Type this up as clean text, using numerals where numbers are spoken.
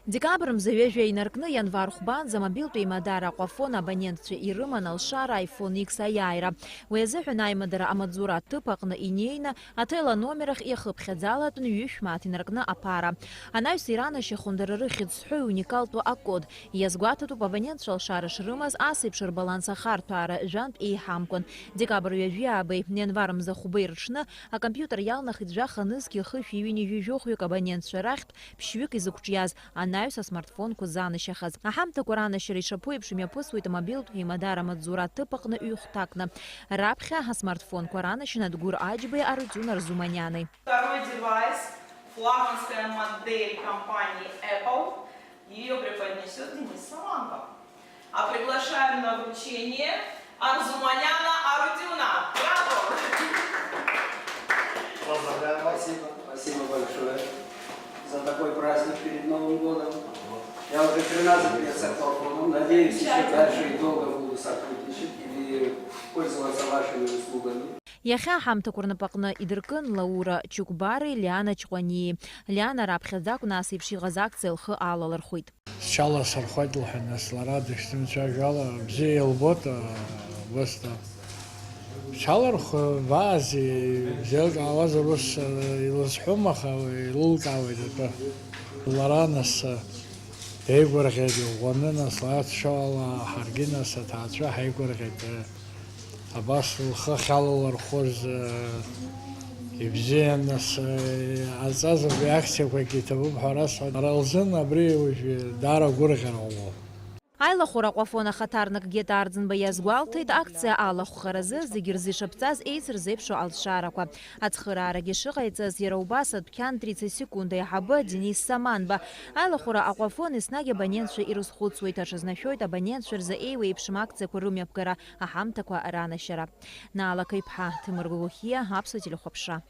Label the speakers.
Speaker 1: Декабрь мзаҩажәа инаркны январ хәбанӡа мобилтә еимадара аҟәафон абонентцәа ирыман алшара iPhone X аиааира. Уи азыҳәан аимадара амаҵзура аҭыԥ аҟны инеины ателеномерах иахыԥхьаӡалатәын ҩышә мааҭ инаркны аԥара. Анаҩс иранашьахәын дара рыхьӡ зҳәоу уникалтәу акод. Иазгәаҭатәуп абонентцәа алшара шрымаз асеиԥш рбаланс ахарҭәаара жәантә еиҳамкәан. Декабр ҩажәи аабеи январ мза хәбеи рҽны акомпиутер иалнахит жәаханызгьы хышә иҩыни ҩыжәохәҩык абонентцәа рахьтә ԥшьҩык изықәҿиаз анаҩс асмартфонқәа занашьахаз. Аҳамҭақәа ранашьара ишаԥу еиԥш имҩаԥысуеит амобилтә еимадара амаҵзура аҭыԥ аҟны ҩ-хәҭакны. Раԥхьа асмартфонқәа ранашьан Адгәыр Аџьбеи, Арутюн Арзуманиани.
Speaker 2: Второй девайс, флагманская модель компании Apple, ее преподнесет Денис Саманков. А приглашаем на вручение Арзуманяна Арутюна. Браво!
Speaker 3: Поздравляю. Спасибо большое за такой праздник перед Новым годом. Я уже 13 лет с Аквафоном. Надеюсь, еще дальше и долго буду сотрудничать и пользоваться вашими услугами.
Speaker 1: Иахьа аҳамҭақәа рнапаҟны идыркын Лаура Чукбари, Лиана Ҷҟәании. Лиана раԥхьаӡа нас еиԥш иҟаз акциа лхы алалырхәит.
Speaker 4: Сшьала сырхәеит лҳәаны лара дышҭымцәажәала бзиа илбот вăсҭа. Сшьалырхәбаази бзиак ҟалазар ус илызҳәом, аха илылкаауеит атәы. Лара нас деигәырӷьеит иӷәӷәаны, нас лаҵшьала ҳаргьы нас аҭаацәа ҳаигәырӷьеит. Абас лхы ахьалалырхәыз ибзиан, нас аҵазатәи акциақәагьы иҭабуп ҳәа расҳәоит. Ара лзын абри уажәы даара гәырӷьара ҟалоуп.
Speaker 1: Аилахәыра аҟәафон ахаҭарнакгьы Арӡынба иазгәалҭеит акциа алахәхаразы зегьы рзы ишаԥҵаз еицырзеиԥшу алшарақәа. Ацхыраарагьы шыҟаиҵаз иара убас адәқьан 30 секунд аиҳабы Денис Саманба. Аилахәыра аҟәафон еснагь абонентцәа ирызхәыцуеит, аҽазнашәоит абонентцәа рзы еиуеиԥшым акциақәа рымҩаԥгара, аҳамҭақәа ранашьара. Наала Каиԥҳа, Ҭемыр Гәлухиа, Аԥсуа телехәаԥшра.